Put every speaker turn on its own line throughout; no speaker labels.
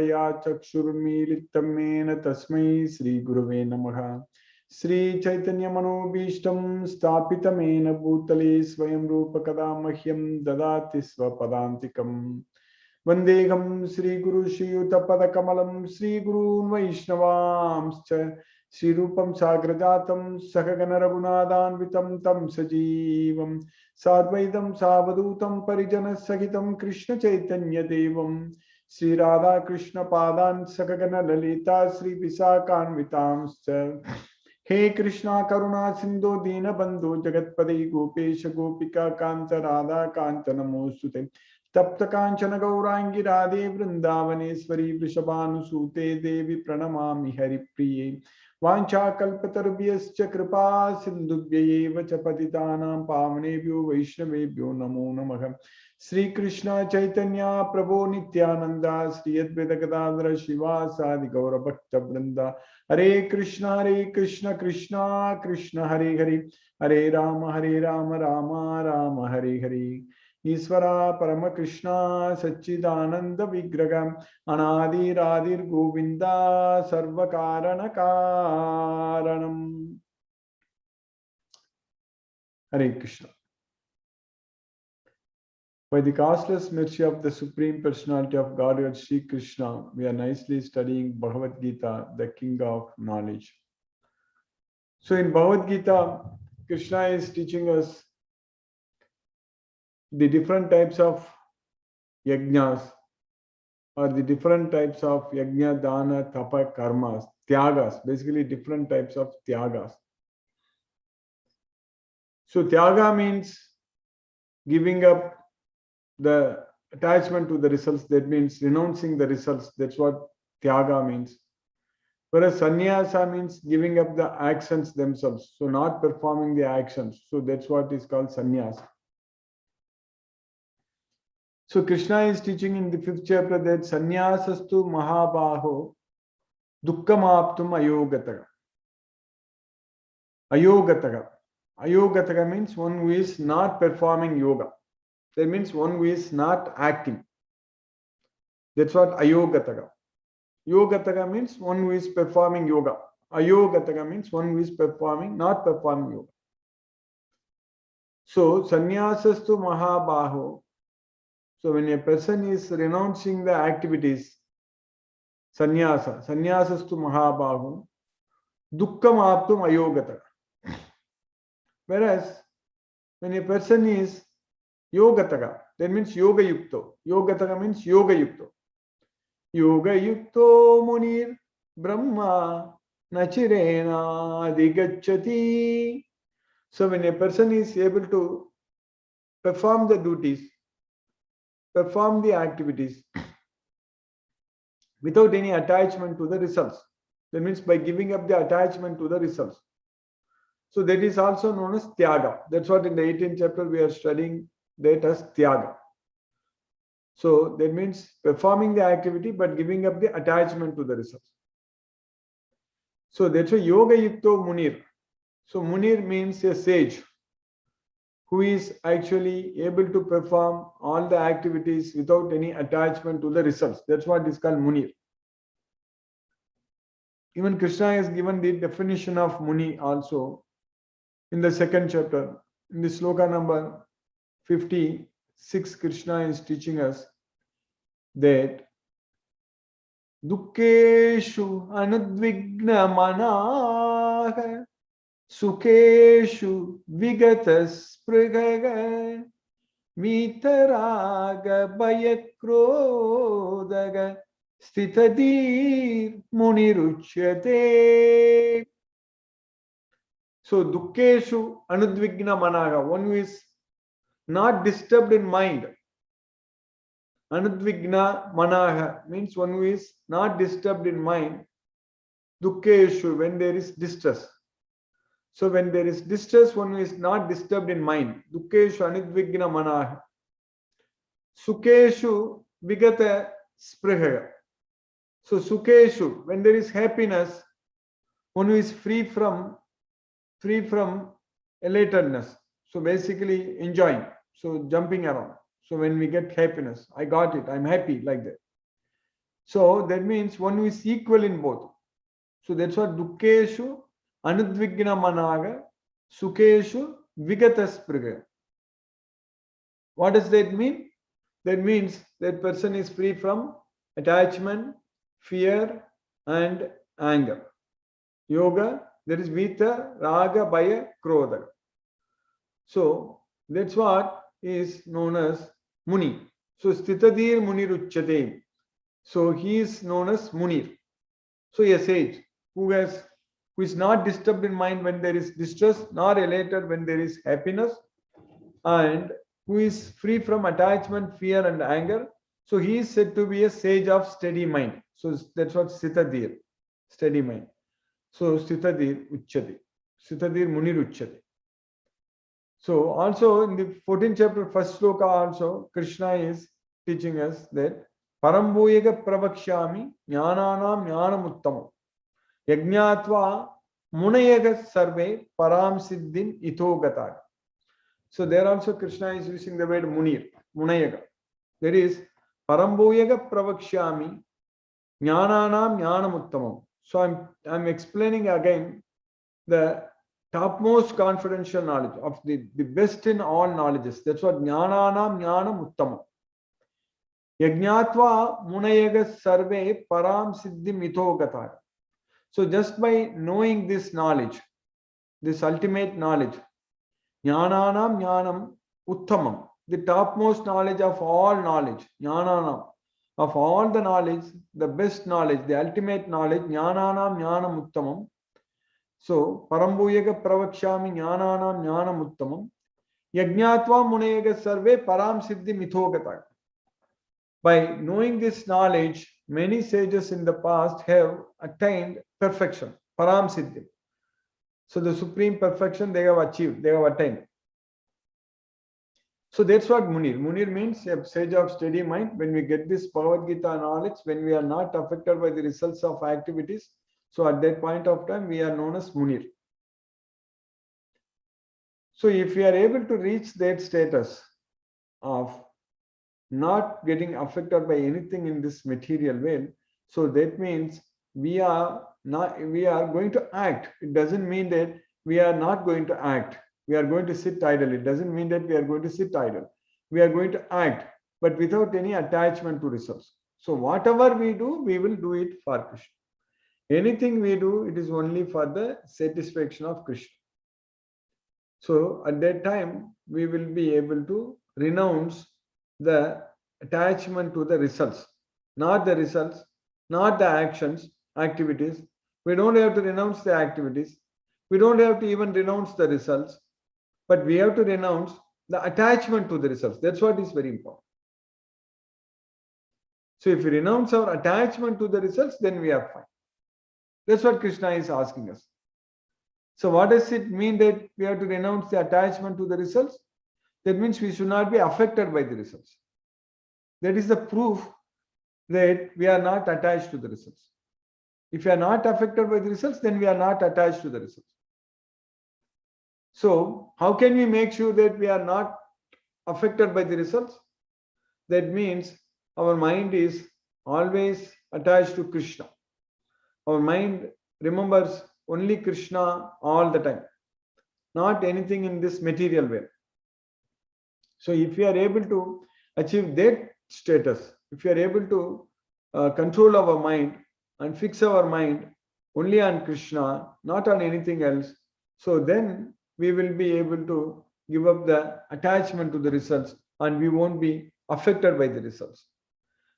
या चक्षुर्मीलितं येन तस्मै श्रीगुरवे नमः। श्रीचैतन्यमनोभीष्टं स्थापितं येन भूतले स्वयं रूपकदा मह्यं ददाति स्वपदान्तिकम्। वन्देऽहं श्रीगुरुश्रीयुतपदकमलं श्रीगुरून् वैष्णवांश्च श्रीरूपं साग्रजातं सहगणरघुनाथान्वितं तं सजीवं साद्वैतं सावधूतं परिजनसहितं कृष्णचैतन्यदेवं श्री राधा कृष्ण पादान् सकगण ललिता श्री विशाखान्वितांश्च। हे कृष्णा करुणा सिंधु दीनबंधु जगत्पते गोपेश गोपिका कांत राधा कांत नमोस्तुते। तप्त कांचन गौरांगी राधे वृंदावनेश्वरी वृषभानुसूते देवी प्रणमामि हरिप्रिये। वाञ्छाकल्पतरुभ्यश्च कृपा सिन्धुभ्यैव च पतितानां पावनेभ्यो वैष्णवेभ्यो नमो नमः। श्री कृष्ण चैतन्य प्रभो नित्यानंद श्री अद्वैत गदाधर शिवासादि गौर भक्त वृंदा। हरे कृष्ण कृष्ण कृष्ण हरे हरे, हरे राम राम राम हरे हरे। ईश्वरा परम कृष्णा सच्चिदानंद विग्रह अनादिरादिर गोविंदा सर्व कारण कारणम। हरे Krishna. By the causeless mercy of the Supreme Personality of Godhead, Sri Krishna, we are nicely studying Bhagavad Gita, the King of Knowledge. So in Bhagavad Gita, Krishna is teaching us the different types of yajnas, or the different types of yajna, dana, tapa, karmas, tyagas, basically different types of tyagas. So tyaga means giving up the attachment to the results. That means renouncing the results. That's what tyaga means. Whereas sannyasa means giving up the actions themselves, so not performing the actions. So that's what is called sannyasa. So Krishna is teaching in the 5th chapter that sannyasastu mahabaho dukkhamaptum ayogataga. Ayogataga. Ayogataga means one who is not performing yoga. That means one who is not acting. That's what ayogataga. Yogataga means one who is performing yoga. Ayogataga means one who is not performing yoga. So sannyasastu mahabaho. So when a person is renouncing the activities, sannyasastu mahabaho, dukkam aptum ayogataga. Whereas when a person is yogataga, that means yoga yukto. Yogataga means yoga yukto. Yoga yukto munir brahma nachirena digachati. So when a person is able to perform the duties, perform the activities without any attachment to the results, that means by giving up the attachment to the results. So that is also known as tyaga. That's what in the 18th chapter we are studying that as tyaga. So that means performing the activity but giving up the attachment to the results. So that's why yoga yukto munir. So munir means a sage who is actually able to perform all the activities without any attachment to the results. That's what is called munir. Even Krishna has given the definition of muni also in the 2nd chapter. In the sloka number 56, Krishna is teaching us that dukkeshu anudvigna manaha sukeshu vigatas pragaga mitaraga bayakrodaga stitadir muniruchyate. So dukkeshu anudvigna managa, one who is not disturbed in mind. Anudvigna manaha means one who is not disturbed in mind. Dukkeshu, when there is distress. So when there is distress, one who is not disturbed in mind. Dukkeshu anudvigna manaha. Sukeshu vigata spriha. So sukeshu, when there is happiness, one who is free from elatedness. So basically enjoying. So jumping around. So when we get happiness, I got it, I'm happy, like that. So that means one who is equal in both. So that's what dukkeshu anudvigna managa sukeshu vigataspriga. What does that mean? That means that person is free from attachment, fear, and anger. Yoga, there is vita, raga, bhaya, krodha. So that's what is known as Muni. So Stitadir Muniruchate. So he is known as Munir. So a sage who is not disturbed in mind when there is distress, nor elated when there is happiness, and who is free from attachment, fear, and anger. So he is said to be a sage of steady mind. So that's what Sitadir, steady mind. So Sitadir Uchchati. Sitadir Munir Uchchati. So also in the 14th chapter, first sloka also, Krishna is teaching us that Parambhuyaga Pravakshami Jnananam Jnanamuttamam Yajnatva Munayaga Sarve Param Siddhin Ito. So there also Krishna is using the word Munir, Munayaga. There is Parambhuyaga Pravakshami Jnananam Jnanamuttamam. So I'm explaining again the topmost confidential knowledge of the best in all knowledges. That's what Jnananam Jnanam Uttamam. Yajnatva Munayaga Sarve Param Siddhi Mito Gatar. So just by knowing this knowledge, this ultimate knowledge, Jnananam Jnanam Uttamam, the topmost knowledge of all knowledge, Jnananam, of all the knowledge, the best knowledge, the ultimate knowledge, Jnananam Jnanam Uttamam. So, Parambhuyaga Pravakshami Jnananam Jnanam Uttamam Yajnatva Munayaga Sarve Param Siddhi Mithogata. By knowing this knowledge, many sages in the past have attained perfection, Param Siddhi. So, the supreme perfection they have achieved, they have attained. So, that's what Munir. Munir means a sage of steady mind. When we get this Bhagavad Gita knowledge, when we are not affected by the results of activities, so at that point of time, we are known as Munir. So if we are able to reach that status of not getting affected by anything in this material world, so that means we are going to act. It doesn't mean that we are not going to act. We are going to sit idle. It doesn't mean that we are going to sit idle. We are going to act, but without any attachment to results. So whatever we do, we will do it for Krishna. Anything we do, it is only for the satisfaction of Krishna. So at that time, we will be able to renounce the attachment to the results, not the results, not the actions, activities. We don't have to renounce the activities. We don't have to even renounce the results, but we have to renounce the attachment to the results. That's what is very important. So if we renounce our attachment to the results, then we are fine. That's what Krishna is asking us. So what does it mean that we have to renounce the attachment to the results? That means we should not be affected by the results. That is the proof that we are not attached to the results. If we are not affected by the results, then we are not attached to the results. So how can we make sure that we are not affected by the results? That means our mind is always attached to Krishna. Our mind remembers only Krishna all the time, not anything in this material way. So if we are able to achieve that status, if we are able to control our mind and fix our mind only on Krishna, not on anything else, so then we will be able to give up the attachment to the results and we won't be affected by the results.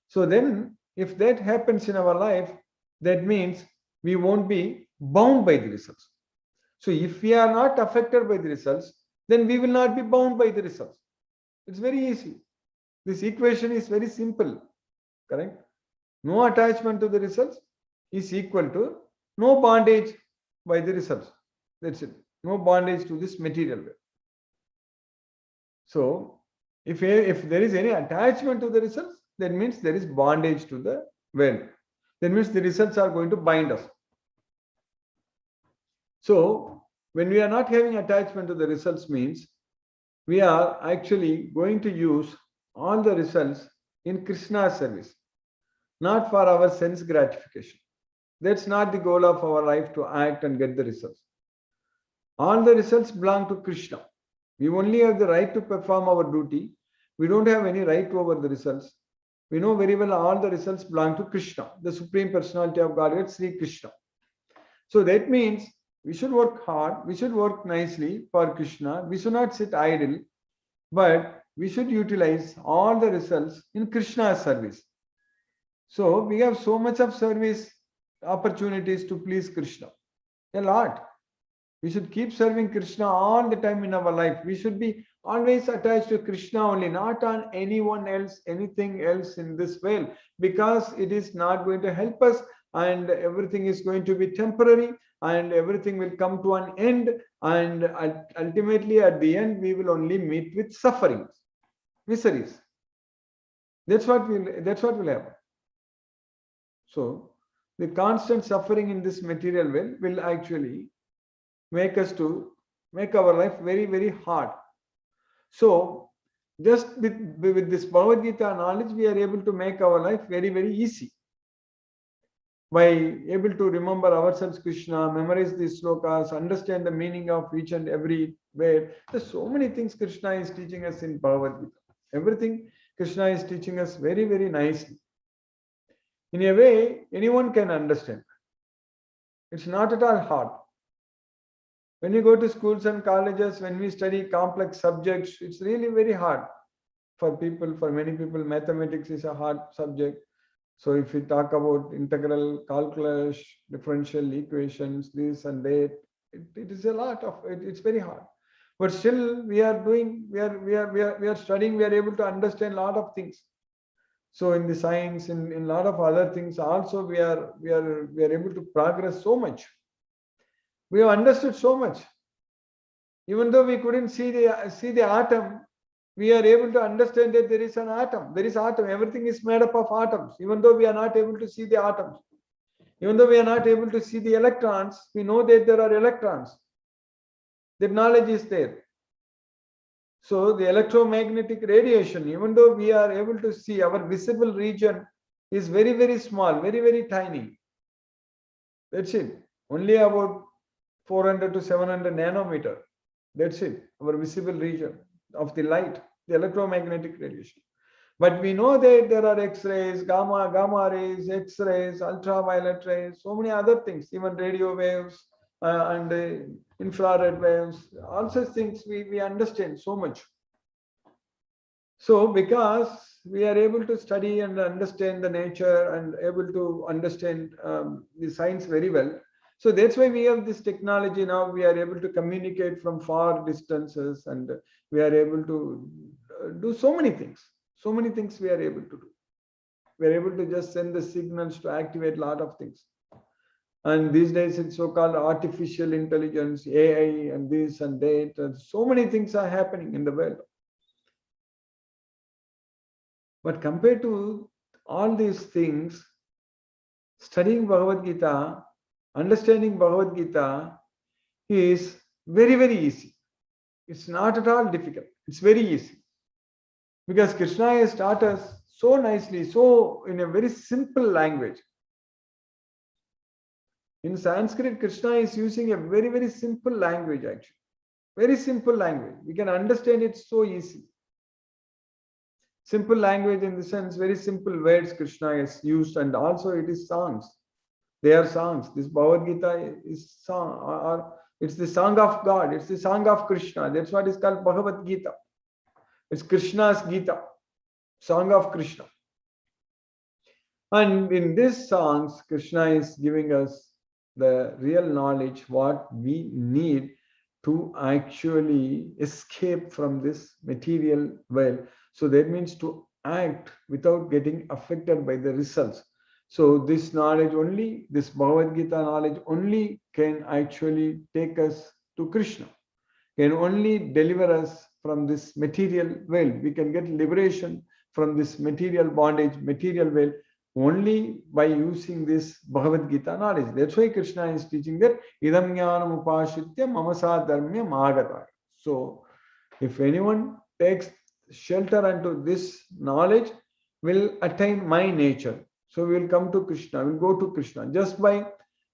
So then if that happens in our life, that means we won't be bound by the results. So if we are not affected by the results, then we will not be bound by the results. It's very easy. This equation is very simple, correct? No attachment to the results is equal to no bondage by the results. That's it. No bondage to this material world. So if there is any attachment to the results, that means there is bondage to the world. That means the results are going to bind us. So when we are not having attachment to the results means we are actually going to use all the results in Krishna's service. not for our sense gratification. That's not the goal of our life, to act and get the results. All the results belong to Krishna. We only have the right to perform our duty. We don't have any right over the results. We know very well all the results belong to Krishna, the Supreme Personality of Godhead, Sri Krishna. So that means we should work hard, we should work nicely for Krishna. We should not sit idle, but we should utilize all the results in Krishna's service. So we have so much of service opportunities to please Krishna. A lot. We should keep serving Krishna all the time in our life. We should be always attached to Krishna only, not on anyone else, anything else in this world, because it is not going to help us, and everything is going to be temporary, and everything will come to an end, and ultimately at the end we will only meet with sufferings, miseries. That's what will happen. So the constant suffering in this material world will actually make our life very, very hard. So just with this Bhagavad Gita knowledge, we are able to make our life very, very easy. By able to remember ourselves Krishna, memorize these slokas, understand the meaning of each and every word. There's so many things Krishna is teaching us in Bhagavad Gita. Everything Krishna is teaching us very, very nicely. In a way, anyone can understand. It's not at all hard. When you go to schools and colleges, when we study complex subjects, it's really very hard for people. For many people, mathematics is a hard subject. So if we talk about integral calculus, differential equations, this and that, it is a lot of it. It's very hard. But still, we are studying. We are able to understand a lot of things. So in the science, in a lot of other things, also we are able to progress so much. We have understood so much. Even though we couldn't see the atom, we are able to understand that there is an atom. There is atom. Everything is made up of atoms. Even though we are not able to see the atoms, even though we are not able to see the electrons, we know that there are electrons. That knowledge is there. So the electromagnetic radiation, even though we are able to see, our visible region is very, very small, very, very tiny. That's it. Only about 400 to 700 nanometer. That's it. Our visible region of the light, the electromagnetic radiation. But we know that there are X-rays, gamma rays, X-rays, ultraviolet rays, so many other things, even radio waves and infrared waves, all such things we understand so much. So because we are able to study and understand the nature and able to understand the science very well, so that's why we have this technology now. We are able to communicate from far distances, and we are able to do so many things. So many things we are able to do. We are able to just send the signals to activate a lot of things. And these days it's so-called artificial intelligence, AI, and this and that. And so many things are happening in the world. But compared to all these things, studying Bhagavad Gita, understanding Bhagavad Gita is very, very easy. It's not at all difficult. It's very easy. Because Krishna has taught us so nicely, so in a very simple language. In Sanskrit, Krishna is using a very, very simple language actually. Very simple language. We can understand it so easy. Simple language in the sense, very simple words Krishna has used, and also it is songs. They are songs. This Bhagavad Gita is song, or it's the song of God. It's the song of Krishna. That's what is called Bhagavad Gita. It's Krishna's Gita, song of Krishna. And in these songs, Krishna is giving us the real knowledge, what we need to actually escape from this material world. So that means to act without getting affected by the results. So this knowledge only, this Bhagavad Gita knowledge only can actually take us to Krishna, can only deliver us from this material world. We can get liberation from this material bondage, material world, only by using this Bhagavad Gita knowledge. That's why Krishna is teaching that idam jnanam upashitya mamasa dharmya magataya. So if anyone takes shelter unto this knowledge, will attain my nature. So we will come to Krishna, we will go to Krishna. Just by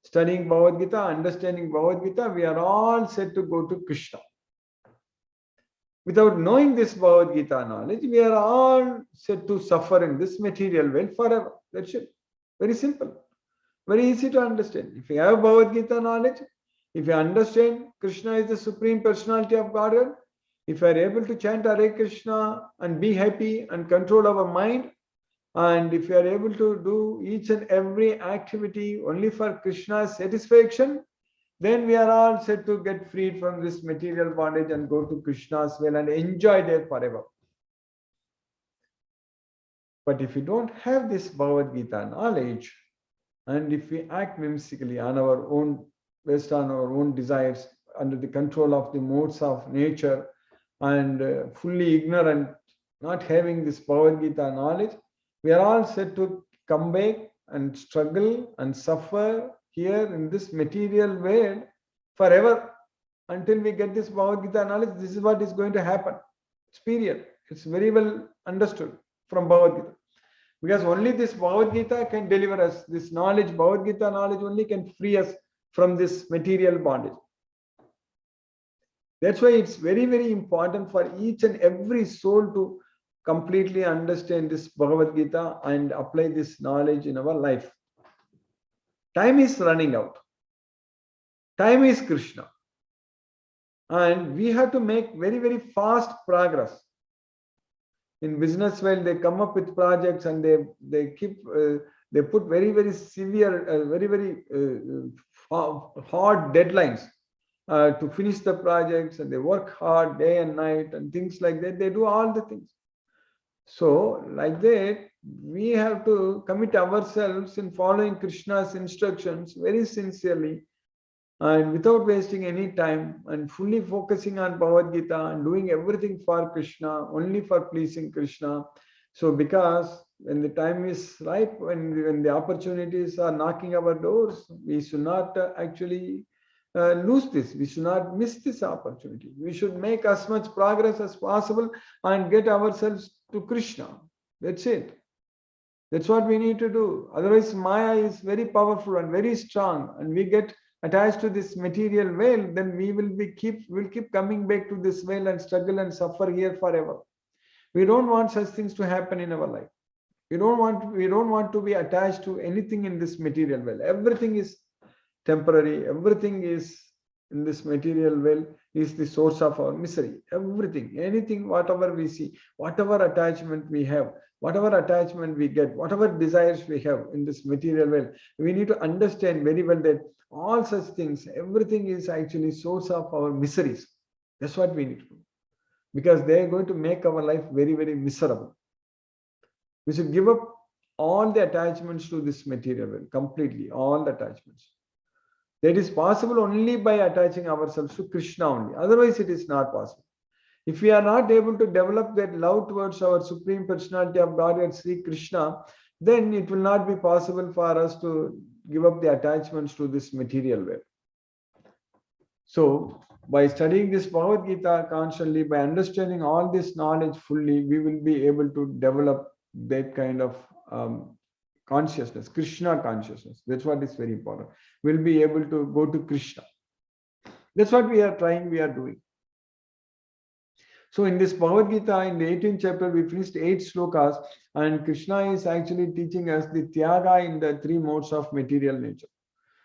studying Bhagavad Gita, understanding Bhagavad Gita, we are all set to go to Krishna. Without knowing this Bhagavad Gita knowledge, we are all set to suffer in this material world forever. That's it. Very simple. Very easy to understand. If you have Bhagavad Gita knowledge, if you understand Krishna is the Supreme Personality of Godhead, if you are able to chant Hare Krishna and be happy and control our mind, and if you are able to do each and every activity only for Krishna's satisfaction, then we are all set to get freed from this material bondage and go to Krishna's well and enjoy there forever. But if we don't have this Bhagavad Gita knowledge, and if we act whimsically on our own, based on our own desires, under the control of the modes of nature, and fully ignorant, not having this Bhagavad Gita knowledge, we are all set to come back and struggle and suffer here in this material world forever until we get this Bhagavad Gita knowledge. This is what is going to happen. It's period. It's very well understood from Bhagavad Gita. Because only this Bhagavad Gita can deliver us. This knowledge, Bhagavad Gita knowledge only can free us from this material bondage. That's why it's very, very important for each and every soul to completely understand this Bhagavad Gita and apply this knowledge in our life. Time is running out. Time is Krishna. And we have to make very, very fast progress. In business world, they come up with projects and they put very, very severe, very, very hard deadlines to finish the projects, and they work hard day and night and things like that. They do all the things. So like that, we have to commit ourselves in following Krishna's instructions very sincerely and without wasting any time, and fully focusing on Bhagavad Gita and doing everything for Krishna, only for pleasing Krishna. So because when the time is ripe, when the opportunities are knocking our doors, we should not actually lose this. We should not miss this opportunity. We should make as much progress as possible and get ourselves to Krishna. That's it. That's what we need to do. Otherwise, Maya is very powerful and very strong, and we get attached to this material world, then we will keep coming back to this world and struggle and suffer here forever. We don't want such things to happen in our life. We don't want to be attached to anything in this material world. Everything is temporary. Everything is in this material world is the source of our misery. Everything, anything, whatever we see, whatever attachment we have, whatever attachment we get, whatever desires we have in this material world, we need to understand very well that all such things, everything is actually source of our miseries. That's what we need to do. Because they are going to make our life very, very miserable. We should give up all the attachments to this material world, completely, all the attachments. That is possible only by attaching ourselves to Krishna only. Otherwise, it is not possible. If we are not able to develop that love towards our Supreme Personality of Godhead, Sri Krishna, then it will not be possible for us to give up the attachments to this material world. So, by studying this Bhagavad Gita constantly, by understanding all this knowledge fully, we will be able to develop that kind of consciousness, Krishna consciousness. That's what is very important. We'll be able to go to Krishna. That's what we are doing. So in this Bhagavad Gita, in the 18th chapter, we finished 8 slokas, and Krishna is actually teaching us the Tyaga in the 3 modes of material nature.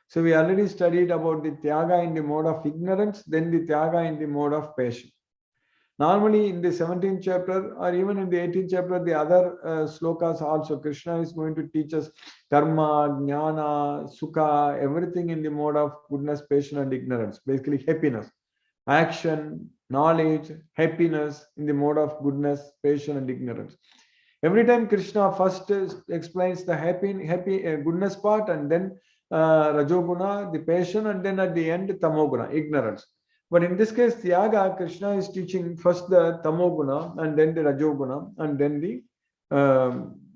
So we already studied about the Tyaga in the mode of ignorance, then the Tyaga in the mode of passion. Normally in the 17th chapter or even in the 18th chapter, the other slokas also, Krishna is going to teach us karma, jnana, sukha, everything in the mode of goodness, passion and ignorance, basically happiness. Action, knowledge, happiness in the mode of goodness, passion and ignorance. Every time Krishna first explains the goodness part, and then rajoguna, the passion, and then at the end tamoguna, ignorance. But in this case, Tyaga, Krishna is teaching first the tamoguna, and then the rajoguna, and then the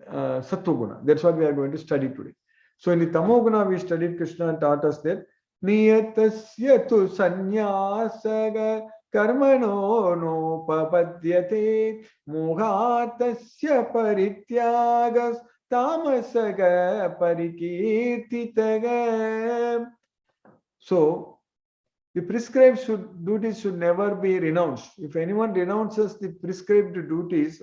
sattoguna. That's what we are going to study today. So in the tamoguna, we studied, Krishna taught us that niyatasya tu sanyasaga karmano no papadyate mohatasya parityagas tamasaga parikirtitaga. So the prescribed duties should never be renounced. If anyone renounces the prescribed duties,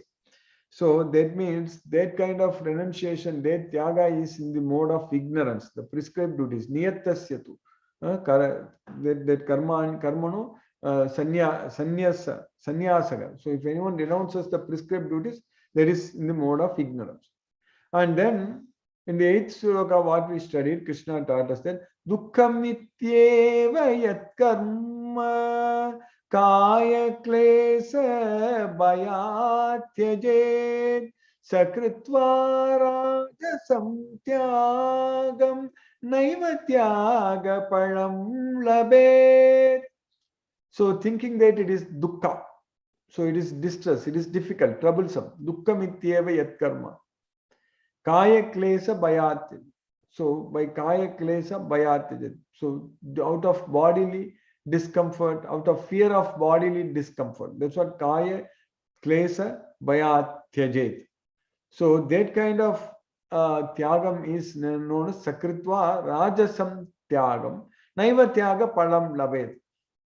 so that means that kind of renunciation, that tyaga is in the mode of ignorance. The prescribed duties, niyatasyatu, that karma and karmano, sanyasaga. So if anyone renounces the prescribed duties, that is in the mode of ignorance. And then in the 8th sloka, what we studied, Krishna taught us that dukkam ityeva yat karma kaya klesa bhayatyajed sakritva rajasam tyagam naiva tyaga param labet. So thinking that it is dukkha, so it is distress, it is difficult, troublesome. Dukkam ityeva yat karma kaya klesa bhayatyajed. So by kaya klesa bhayatyajed. So out of bodily discomfort, out of fear of bodily discomfort. That's what kaya klesa bhayatyajed. So that kind of tyagam is known as sakritva rajasam tyagam naiva tyaga palam labet.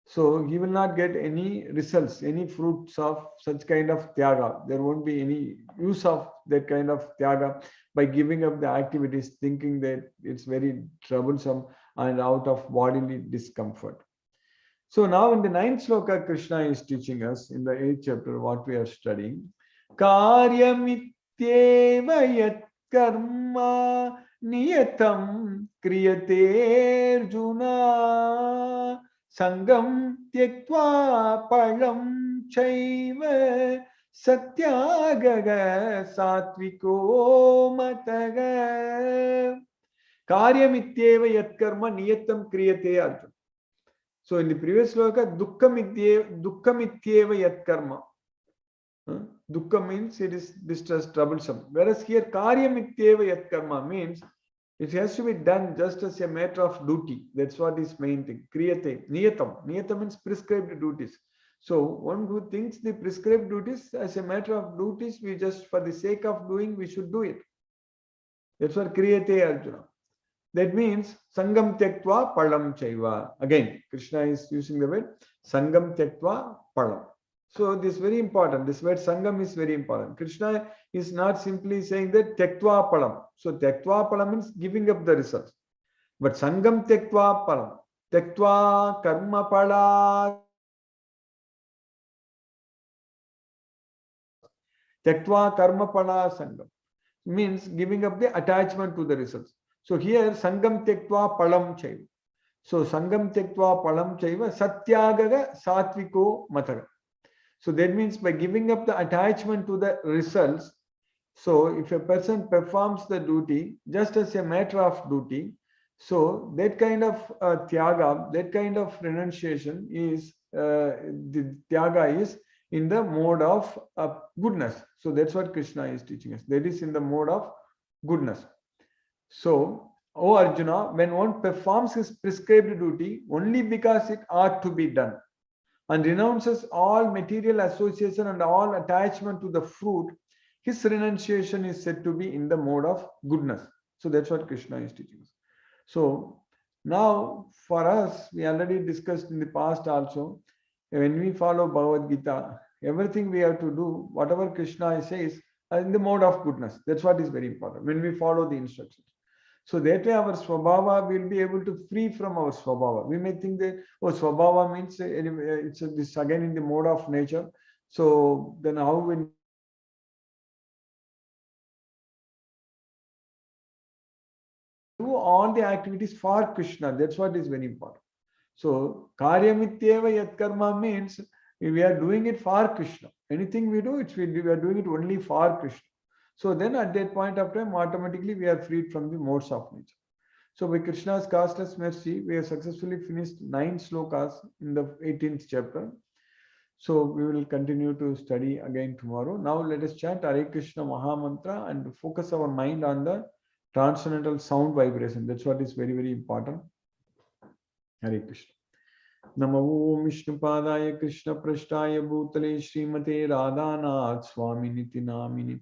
So he will not get any results, any fruits of such kind of tyaga. There won't be any use of that kind of tyaga by giving up the activities, thinking that it's very troublesome and out of bodily discomfort. So now in the 9th sloka, Krishna is teaching us in the 8th chapter what we are studying. Karyamityeva yat karma niyatam kriyate arjuna sangam tyaktva palam chaiva satyagaga satviko mataga. Karyamityeva yat karma niyatam kriyate arjuna. So in the previous sloka, dukkamityeva yat karma. Dukkha means it is distress, troublesome. Whereas here, karyamityeva yat karma means it has to be done just as a matter of duty. That's what is main thing. Kriyate, niyatam. Niyatam means prescribed duties. So one who thinks the prescribed duties as a matter of duties, we just for the sake of doing, we should do it. That's what kriyate Arjuna. That means sangam tyaktva palam chaiva. Again, Krishna is using the word sangam tyaktva palam. So this is very important. This word sangam is very important. Krishna is not simply saying that tyaktva palam. So tyaktva palam means giving up the results. But sangam tyaktva palam. Tyaktva karma pala. Tyaktva karma pala sangam means giving up the attachment to the results. So here sangam tyaktva palam chaiva. So sangam tyaktva palam chaiva satyagaga satviko mataga. So that means by giving up the attachment to the results, so if a person performs the duty just as a matter of duty, so that kind of tyaga, that kind of renunciation is, the tyaga is in the mode of goodness. So that's what Krishna is teaching us. That is in the mode of goodness. So, O Arjuna, when one performs his prescribed duty only because it ought to be done, and renounces all material association and all attachment to the fruit, his renunciation is said to be in the mode of goodness. So that's what Krishna is teaching us. So now for us, we already discussed in the past also, when we follow Bhagavad Gita, everything we have to do, whatever Krishna says, in the mode of goodness. That's what is very important when we follow the instructions. So that way our swabhava will be able to free from our swabhava. We may think that, oh, swabhava means it's this again in the mode of nature. So then how when do all the activities for Krishna, that's what is very important. So karyamityeva yat karma means we are doing it for Krishna. Anything we do, we are doing it only for Krishna. So then at that point of time, automatically we are freed from the modes of nature. So by Krishna's causeless mercy, we have successfully finished 9 slokas in the 18th chapter. So we will continue to study again tomorrow. Now let us chant Hare Krishna Mahamantra and focus our mind on the transcendental sound vibration. That's what is very, very important. Hare Krishna. Namo Vishnupadaya Krishna Prashtaya Bhutale Srimate Radhanath Swami Niti Namini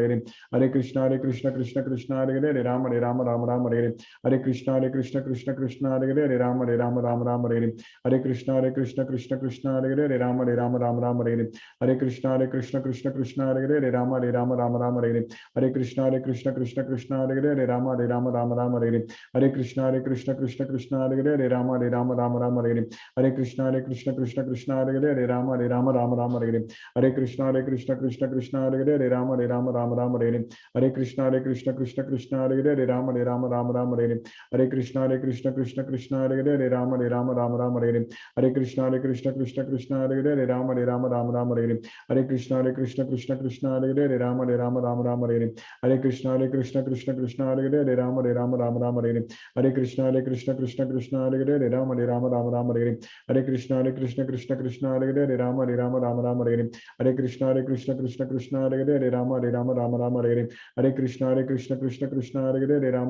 Hare Krishna Krishna Krishna Hare Hare Rama Rama Hare Hare Krishna Krishna Krishna Hare Hare Rama Rama Hare Hare Krishna Krishna Hare Hare Rama Rama Hare Hare Krishna Krishna Hare Hare Rama Rama Hare Hare Krishna Krishna Hare Hare Rama Rama Hare Hare Krishna Krishna Hare Hare Rama Rama Hare Hare Krishna Krishna Hare Hare Rama Rama Hare Hare Krishna Krishna Hare Hare Rama Rama Hare Hare Krishna Krishna Hare Hare Rama Rama Hare Hare Krishna Krishna Hare Hare Rama Rama Hare Hare Krishna Krishna Hare Hare Rama Rama Hare Hare Krishna Krishna Hare Hare Rama Rama Hare Hare Krishna Krishna Hare Hare Rama Rama Hare Hare Krishna Krishna Hare Hare Rama Rama Hare Hare Krishna Krishna Hare Hare Rama Rama Hare Hare Krishna Krishna Hare Hare Rama Rama Hare Hare Krishna Krishna Hare Hare Rama Rama Hare Hare Krishna Krishna Hare Hare Rama Rama Hare Hare Krishna Krishna Hare Hare Rama Rama Hare Hare Krishna Krishna Hare Hare Rama Rama Hare Hare Krishna Krishna Hare Hare Rama Rama Hare Hare Krishna Krishna Hare Hare Rama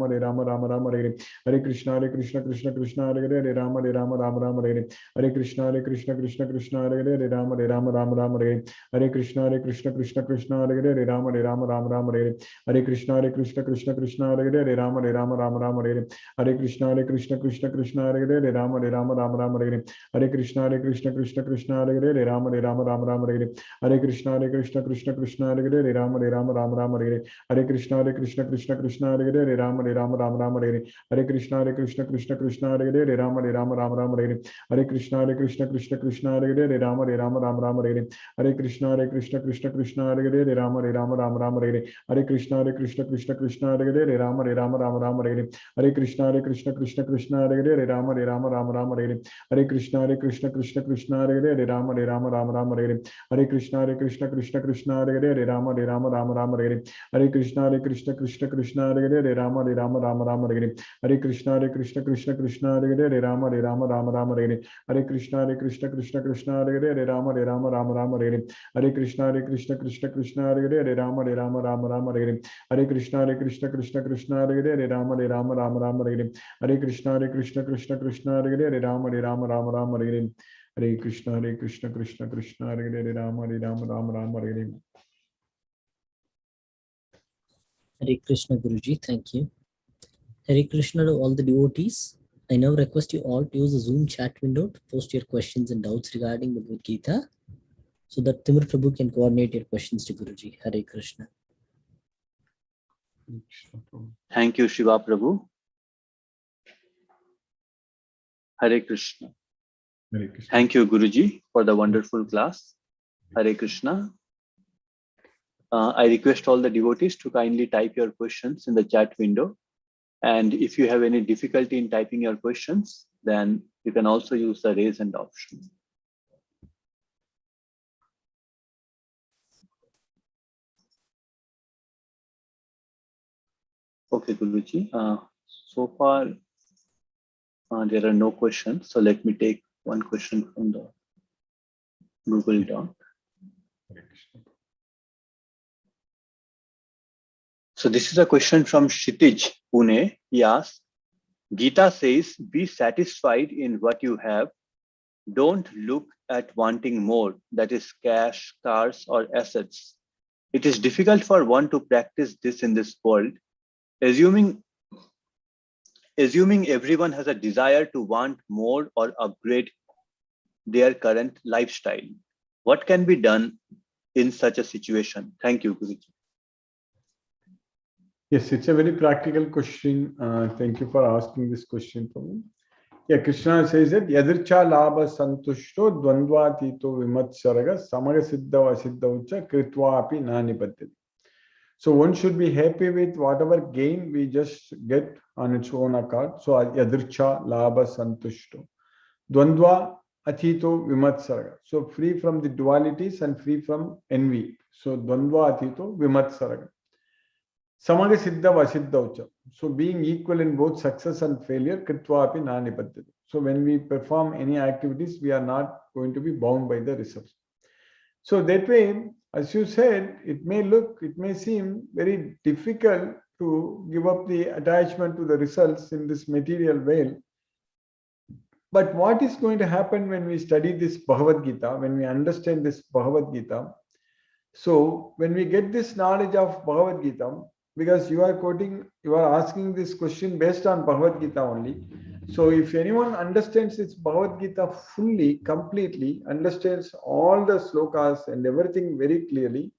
Rama Hare Hare Krishna Krishna Hare Hare Rama Rama Hare Hare Krishna Krishna Hare Hare Rama Rama Hare Hare Krishna Krishna Hare Hare Rama Rama Hare Hare Krishna Krishna Hare Hare Rama Rama Hare Hare Krishna Krishna Hare Hare Rama Rama Hare Hare Krishna Krishna Hare Hare Rama Rama Hare Hare Krishna Krishna Hare Hare Rama Rama Hare Hare Krishna Krishna Hare Hare Rama Rama Hare Hare Krishna Krishna Hare Hare Rama Rama Hare Hare Krishna Krishna Hare Hare Rama Rama Hare Hare Krishna Krishna Hare Hare Rama Rama Hare Hare Krishna Krishna Hare Hare Rama Rama Hare Hare Krishna Krishna Hare Hare Rama Rama Hare Hare Krishna Krishna Hare Hare Rama Rama Hare Hare Krishna Krishna Hare Hare Rama Rama Hare Hare Krishna Krishna Hare Hare Rama Rama Hare Hare Krishna Hare Hare Rama Rama Hare
Hare Krishna Guruji, thank you. Hare Krishna to all the devotees. I now request you all to use the Zoom chat window to post your questions and doubts regarding the Bhagavad Gita so that Timur Prabhu can coordinate your questions to Guruji. Hare Krishna.
Thank you, Shiva Prabhu. Hare Krishna.
Hare Krishna.
Thank you, Guruji, for the wonderful class. Hare Krishna. I request all the devotees to kindly type your questions in the chat window. And if you have any difficulty in typing your questions, then you can also use the raise hand option. Okay, Guruji. So far, there are no questions. So let me take one question from the Google Doc. So this is a question from Kshitij Pune. He asks, Gita says, be satisfied in what you have. Don't look at wanting more, that is cash, cars, or assets. It is difficult for one to practice this in this world. Assuming everyone has a desire to want more or upgrade their current lifestyle. What can be done in such a situation? Thank you, Guruji.
Yes, it's a very practical question. Thank you for asking this question for me. Yeah, Krishna says that Yadircha Labha Santushto Dvandvatito Vimatsaraga Samaga Siddhava Siddhaucha Kritvapi Nanipatit. So one should be happy with whatever gain we just get on its own account. So Yadircha Labha Santushto. Dvandva Atito Vimatsaraga. So free from the dualities and free from envy. So Dvandva Atito Vimatsaraga. Samaga Siddhava Siddhaucha. So being equal in both success and failure, Kritvapi Nanipaddhati. So when we perform any activities, we are not going to be bound by the results. So that way, as you said, it may seem very difficult to give up the attachment to the results in this material veil. But what is going to happen when we study this Bhagavad Gita, when we understand this Bhagavad Gita? So when we get this knowledge of Bhagavad Gita, because you are asking this question based on Bhagavad Gita only. So if anyone understands this Bhagavad Gita fully, completely, understands all the slokas and everything very clearly,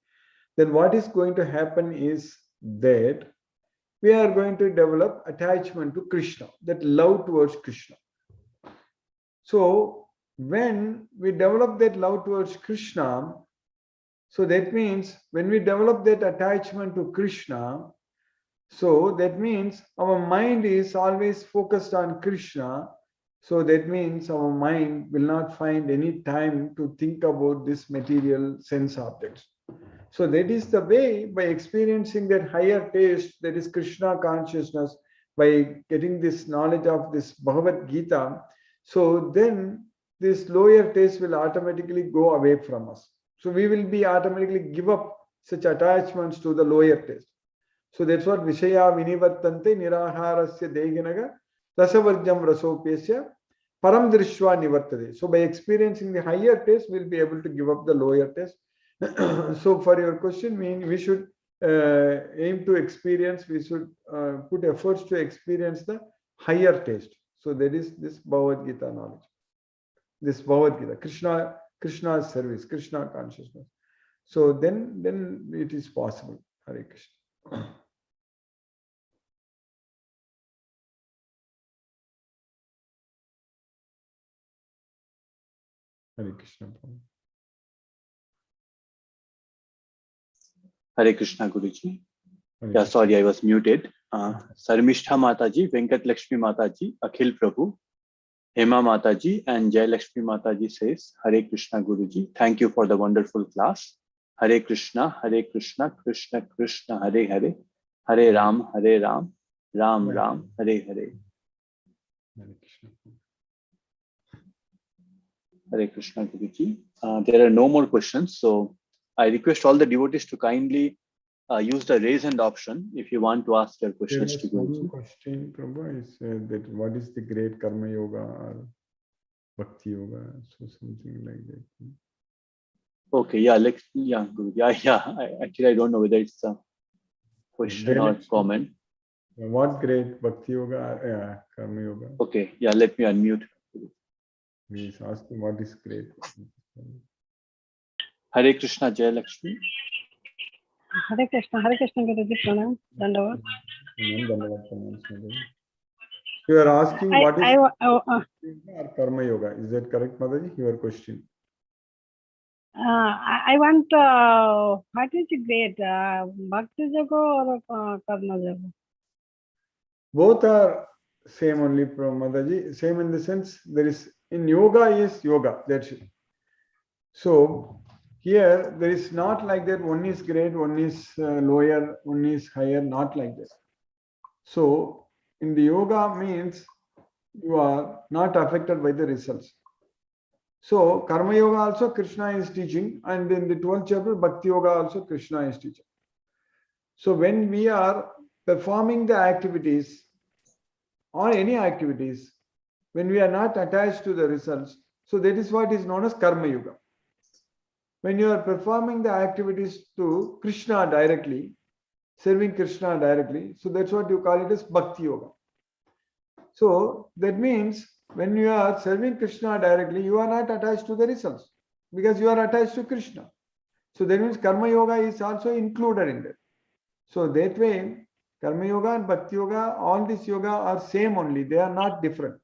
then what is going to happen is that we are going to develop attachment to Krishna, that love towards Krishna. So when we develop that love towards Krishna, so that means when we develop that attachment to Krishna, so that means our mind is always focused on Krishna. So that means our mind will not find any time to think about this material sense objects. So that is the way, by experiencing that higher taste, that is Krishna consciousness, by getting this knowledge of this Bhagavad Gita, so then this lower taste will automatically go away from us. So we will be automatically give up such attachments to the lower taste. So that's what Vishaya Vinivartante Niraharasya Deginaga Rasavarjam Rasopesya Param Drishwa Nivartade. So by experiencing the higher taste, we'll be able to give up the lower taste. So for your question, we should aim to experience, we should put efforts to experience the higher taste. So that is this Bhagavad Gita knowledge. This Bhagavad Gita, Krishna's service, Krishna consciousness. So then it is possible. Hare Krishna. Hare Krishna.
Hare Krishna, Guruji. Yeah, sorry, I was muted. Sarmishtha Mataji, Venkat Lakshmi Mataji, Akhil Prabhu, Hema Mataji, and Jai Lakshmi Mataji says, Hare Krishna, Guruji. Thank you for the wonderful class. Hare Krishna, Krishna Krishna, Hare Hare, Hare Ram, Ram Ram, Hare Hare.
Hare Krishna.
Hare Krishna, Guruji. There are no more questions, so I request all the devotees to kindly use the raise hand option if you want to ask your questions to Guruji.
One question, Prabhu, is that what is the great Karma Yoga or Bhakti Yoga? So something like that.
Okay, yeah, Guruji. Actually, I don't know whether it's a question or comment.
What great Bhakti Yoga, Karma Yoga?
Okay, yeah, let me unmute.
He's asking what is great.
Hare Krishna, Jai Lakshmi.
Hare Krishna, Guruji, Pranam, Dandavat.
You are asking what is
or
Karma Yoga. Is that correct, Mataji? Your question.
I want what is great, Bhakti Yoga or Karma Yoga?
Both are same only, Mataji. Same in the sense there is in yoga is yoga. That's it. So here there is not like that. One is great, one is lower, one is higher. Not like that. So in the yoga means you are not affected by the results. So Karma Yoga also Krishna is teaching, and in the 12th chapter Bhakti Yoga also Krishna is teaching. So when we are performing the activities or any activities, when we are not attached to the results, so that is what is known as Karma Yoga. When you are performing the activities to Krishna directly, serving Krishna directly, so that's what you call it as Bhakti Yoga. So that means when you are serving Krishna directly, you are not attached to the results because you are attached to Krishna. So that means Karma Yoga is also included in that. So that way, Karma Yoga and Bhakti Yoga, all this yoga are same only. They are not different.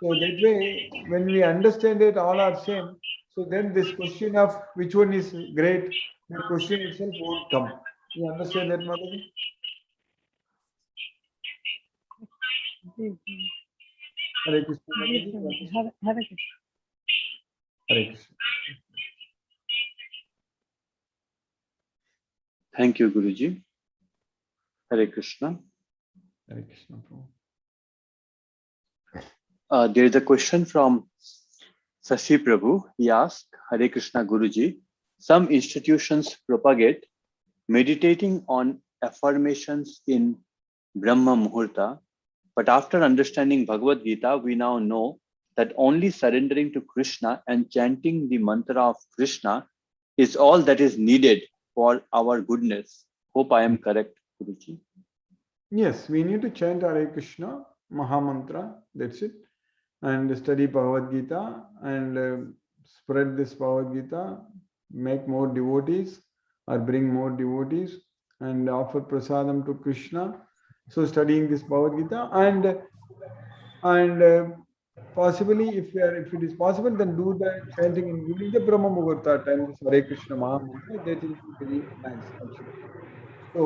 So that way, when we understand it, all are same. So then this question of which one is great, the question itself won't come. You understand that, Mataji? Hare Krishna.
Hare Krishna.
Hare Krishna.
Thank you, Guruji. Hare Krishna.
Hare Krishna.
There is a question from Sashi Prabhu. He asked, Hare Krishna, Guruji. Some institutions propagate meditating on affirmations in Brahma Muhurta, but after understanding Bhagavad Gita, we now know that only surrendering to Krishna and chanting the mantra of Krishna is all that is needed for our goodness. Hope I am correct, Guruji.
Yes, we need to chant Hare Krishna, Mahamantra, that's it. And study Bhagavad Gita and spread this Bhagavad Gita, make more devotees or bring more devotees and offer prasadam to Krishna. So studying this Bhagavad Gita and possibly if it is possible, then do the chanting in during the Brahma Muhurta time, this Hare Krishna Mahamantra, that will be very nice actually. So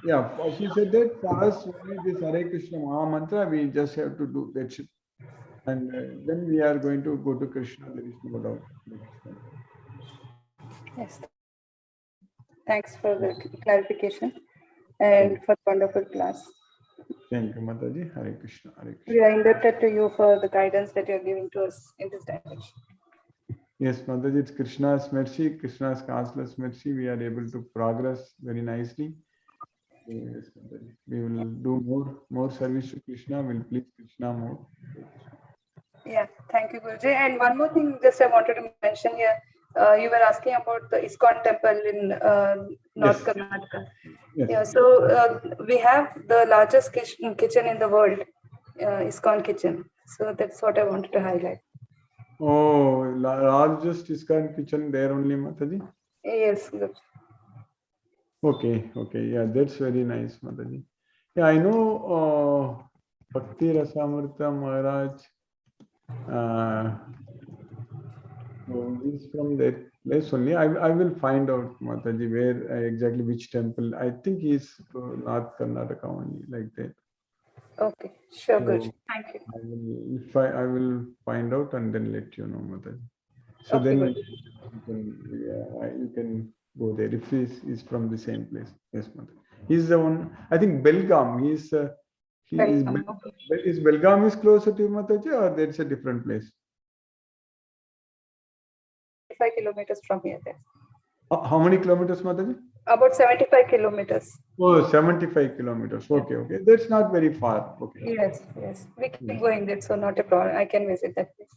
yeah, she said that for us only this Hare Krishna Mahamantra we just have to do that shit. And then we are going to go to Krishna. There is no doubt.
Yes. Thanks for the clarification and for wonderful class.
Thank you, Mataji. Hare Krishna. Hare Krishna.
We are indebted to you for the guidance that you are giving to us in this direction.
Yes, Mataji, it's Krishna's mercy, Krishna's causeless mercy. We are able to progress very nicely. Yes, Mataji. We will do more service to Krishna. We'll please Krishna more.
Yeah, thank you, Guruji. And one more thing, just I wanted to mention here. You were asking about the ISKCON temple in North Karnataka.
Yes.
Yeah, so we have the largest kitchen in the world, ISKCON kitchen. So that's what I wanted to highlight.
Oh, largest ISKCON kitchen there only, Mataji?
Yes, good.
Okay, yeah, that's very nice, Mataji. Yeah, I know Bhakti Rasamrita Maharaj. So he's from that place only. I will find out, Mataji, where exactly which temple. I think he's North Karnataka only, like that.
Okay, sure,
So
Guruji. Thank you.
I will find out and then let you know, Mataji. So
Okay,
then
Guruji.
you can go there if he's from the same place. Yes, Mataji. He's the one. I think Belgaum.
Welcome. Okay.
Is Belgaum is closer to Mataji or there's a different place?
5 kilometers from here. There.
How many kilometers, Mataji?
About 75 kilometers.
Oh, 75 kilometers. Okay. That's not very far. Okay.
Yes. We keep going there, so not a problem. I can visit that place.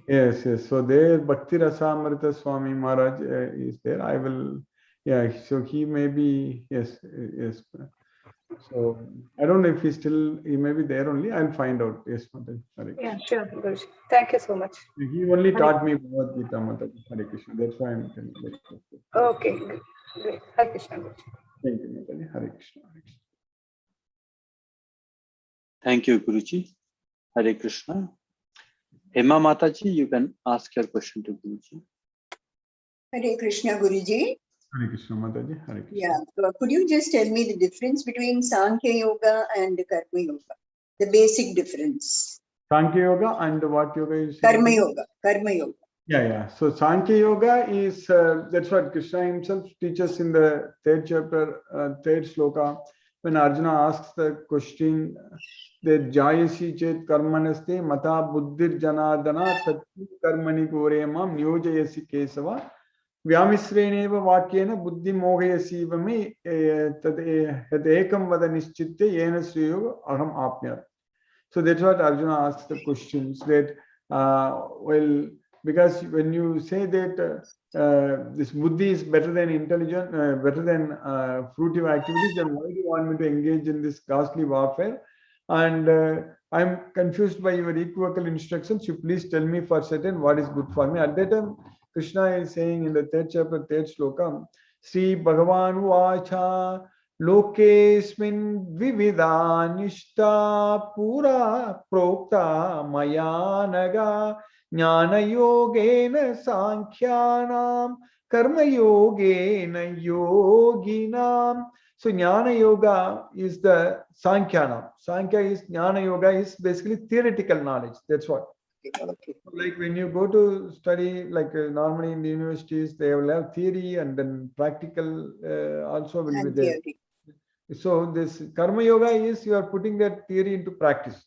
Yes. So there, Bhakti Rasamrita Swami Maharaj is there. I will, so he may be, yes. So I don't know if he may be there only. I'll find out. Yes, Mataji. Hare
Yeah, sure, Guruji. Thank you so much.
He only taught me Bhagavad Gita, Mataji. Hare Krishna. That's why I'm telling you.
Okay, great. Hare Krishna, Guruji.
Thank you, Mataji. Hare Krishna.
Thank you, Guruji. Hare Krishna. Hema Mataji, you can ask your question to Guruji.
Hare Krishna, Guruji.
Hare Krishna, Mataji. Hare Krishna.
Yeah, could you just tell me the difference between Sankhya Yoga and Karma Yoga? The basic difference.
Sankhya Yoga and what yoga is?
Karma Yoga.
Yeah. So Sankhya Yoga is, that's what Krishna himself teaches in the 3rd chapter, 3rd sloka, when Arjuna asks the question that Jayasi chet karmanaste mata buddhir janardana tatti karmani goremam nyojayasi kesava vyamisreneva vakyena buddhi mohayasi vame tad ekam vada nischitte yena sriyoga aham apnyat. So that's what Arjuna asks the questions that, because when you say that this buddhi is better than intelligent, better than fruitive activities, then why do you want me to engage in this ghastly warfare? And I'm confused by your equivocal instructions. You please tell me for certain what is good for me. At that time, Krishna is saying in the 3rd chapter, 3rd sloka, Sri Bhagavan Vacha Lokesmin Vividha Nishta Pura Prokta Mayanaga Jnana Yogena Sankhyanam Karma Yogena Yoginam. So Jnana Yoga is the Sankhyanam. Sankhya is Jnana Yoga is basically theoretical knowledge. That's what.
Okay.
Like when you go to study, like normally in the universities, they will have theory and then practical also will be there.
Theory.
So this Karma Yoga is you are putting that theory into practice.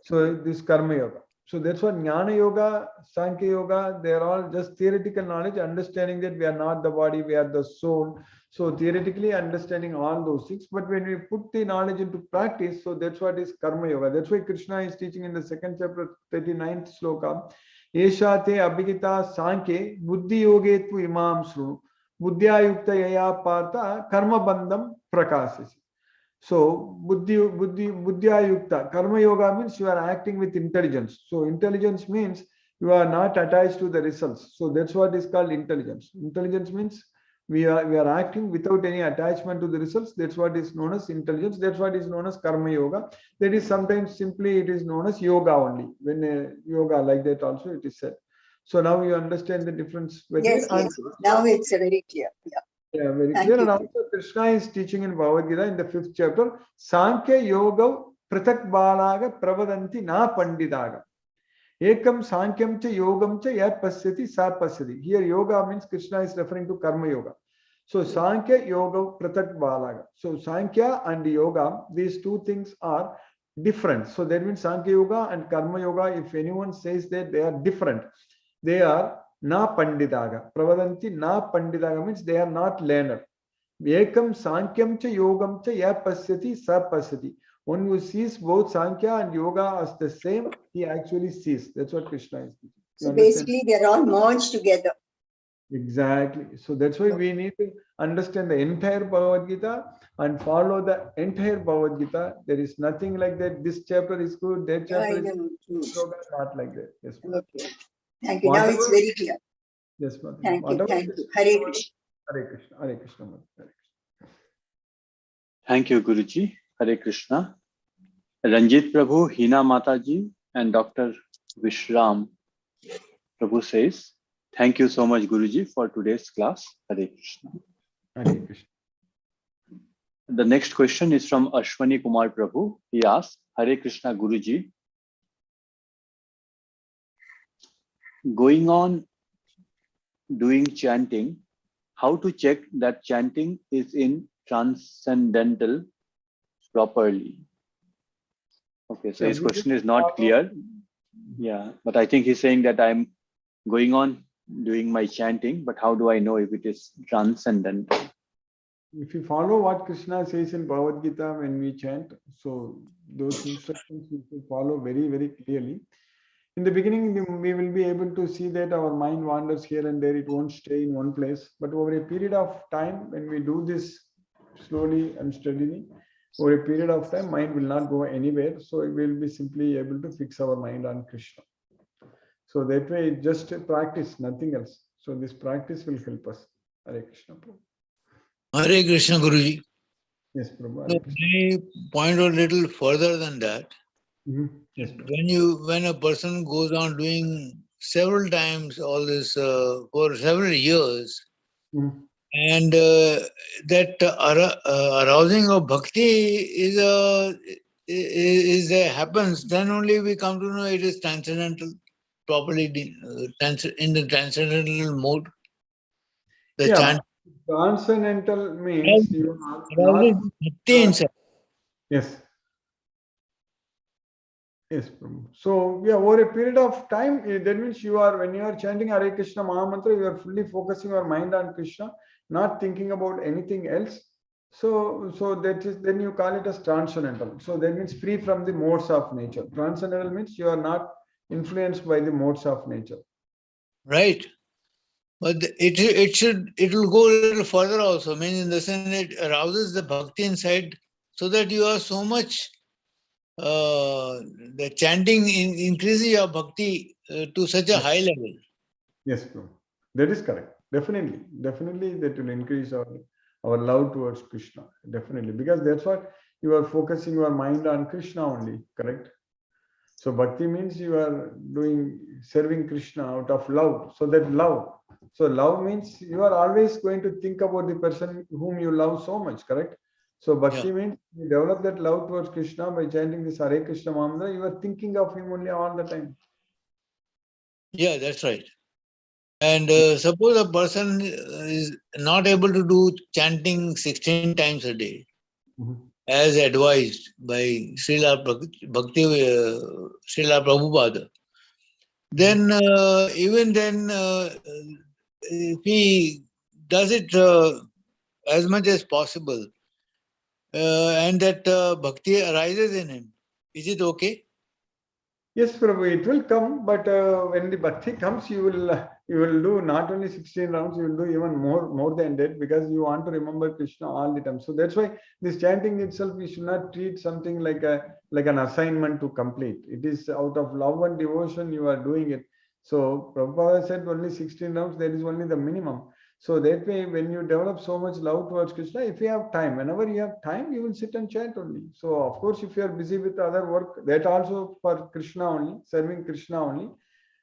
So this Karma Yoga. So that's what Jnana Yoga, Sankhya Yoga, they're all just theoretical knowledge, understanding that we are not the body, we are the soul. So theoretically understanding all those things. But when we put the knowledge into practice, so that's what is Karma Yoga. That's why Krishna is teaching in the second chapter, 39th sloka, Esha te abhigita Sankhya buddhi yoge tu imam sru buddhya yukta yaya partha karma bandham prakasasi. So buddhya yukta, karma yoga means you are acting with intelligence. So intelligence means you are not attached to the results. So that's what is called intelligence. Intelligence means we are acting without any attachment to the results. That's what is known as intelligence. That's what is known as karma yoga. That is sometimes simply it is known as yoga only. When yoga like that also it is said. So now you understand the difference between.
Yes, yes. Now it's very clear. Yeah.
Yeah, very
Thank
clear.
you.
And also Krishna is teaching in Bhagavad Gita in the 5th chapter, Sankhya Yoga Pratak Balaga Pravadanti Na Pandidaga. Ekam Sankyam cha Yogam cha Yat Pasyati Sa Pasyati. Here yoga means Krishna is referring to Karma Yoga. So Sankhya Yoga Pratak Balaga. So Sankhya and Yoga, these two things are different. So that means Sankhya Yoga and Karma Yoga, if anyone says that they are different, they are na pandidaga. Pravadanti na pandidaga means they are not learned. Ekam sankyam cha yogam cha ya pasyati sa pasyati. One who sees both Sankhya and Yoga as the same, he actually sees. That's what Krishna is teaching.
So basically, they're all merged together.
Exactly. So that's why we need to understand the entire Bhagavad Gita and follow the entire Bhagavad Gita. There is nothing like that. This chapter is good, that chapter is good. Yoga, not like that. Yes,
okay. Thank you. Now it's very clear.
Yes, ma'am.
Thank you. Thank you. Hare Krishna.
Hare Krishna. Hare Krishna. Hare Krishna.
Thank you, Guruji. Hare Krishna. Ranjit Prabhu, Hina Mataji, and Dr. Vishram Prabhu says, thank you so much, Guruji, for today's class. Hare Krishna.
Hare Krishna.
The next question is from Ashwani Kumar Prabhu. He asks, Hare Krishna, Guruji. Going on doing chanting, how to check that chanting is in transcendental properly? Okay, so his question is not clear. Yeah, but I think he's saying that I'm going on doing my chanting, but how do I know if it is transcendental?
If you follow what Krishna says in Bhagavad Gita when we chant, so those instructions we should follow very, very clearly. In the beginning, we will be able to see that our mind wanders here and there. It won't stay in one place. But over a period of time, when we do this slowly and steadily, over a period of time, mind will not go anywhere. So we will be simply able to fix our mind on Krishna. So that way, just practice, nothing else. So this practice will help us. Hare Krishna.
Hare Krishna, Guruji.
Yes, Prabhu.
No, may I point out a little further than that?
Yes,
when a person goes on doing several times all this for several years, and that arousing of bhakti happens, then only we come to know it is transcendental, properly in the transcendental mode. The chant.
Transcendental means you are not.
Inside.
Yes. Yes, Prabhu. So, yeah, over a period of time, that means when you are chanting Hare Krishna Maha Mantra, you are fully focusing your mind on Krishna, not thinking about anything else. So that is, then you call it as transcendental. So that means free from the modes of nature. Transcendental means you are not influenced by the modes of nature.
Right. But it will go a little further also, meaning in the sense it arouses the bhakti inside, so that you are so much the chanting increases your bhakti to such a high level.
Yes, bro. That is correct. Definitely that will increase our love towards Krishna. Definitely, because that's what you are focusing your mind on Krishna only. Correct. So bhakti means you are serving Krishna out of love. So that love. So love means you are always going to think about the person whom you love so much. Correct. So bhakti means you develop that love towards Krishna by chanting this Hare Krishna mantra. You are thinking of him only all the time.
Yeah, that's right. And suppose a person is not able to do chanting 16 times a day, as advised by Srila Prabhupada. then even then, if he does it as much as possible, and that bhakti arises in him, is it okay?
Yes, Prabhu, it will come, but when the bhakti comes, you will do not only 16 rounds, you will do even more than that, because you want to remember Krishna all the time. So that's why this chanting itself, we should not treat something like an assignment to complete. It is out of love and devotion you are doing it. So Prabhupada said only 16 rounds, that is only the minimum. So that way, when you develop so much love towards Krishna, if you have time, whenever you have time, you will sit and chant only. So of course, if you are busy with other work, that also for Krishna only, serving Krishna only.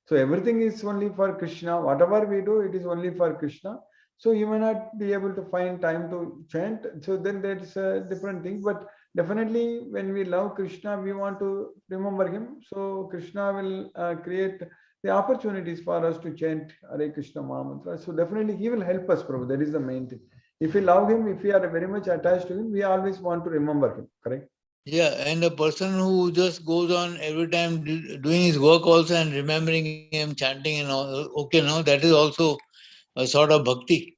So everything is only for Krishna. Whatever we do, it is only for Krishna. So you may not be able to find time to chant. So then that's a different thing. But definitely, when we love Krishna, we want to remember him. So Krishna will create the opportunities for us to chant Hare Krishna Mahamantra. So definitely he will help us, Prabhu. That is the main thing. If we love him, if we are very much attached to him, we always want to remember him, correct?
Yeah, and a person who just goes on every time doing his work also and remembering him, chanting and all, okay, no, that is also a sort of bhakti.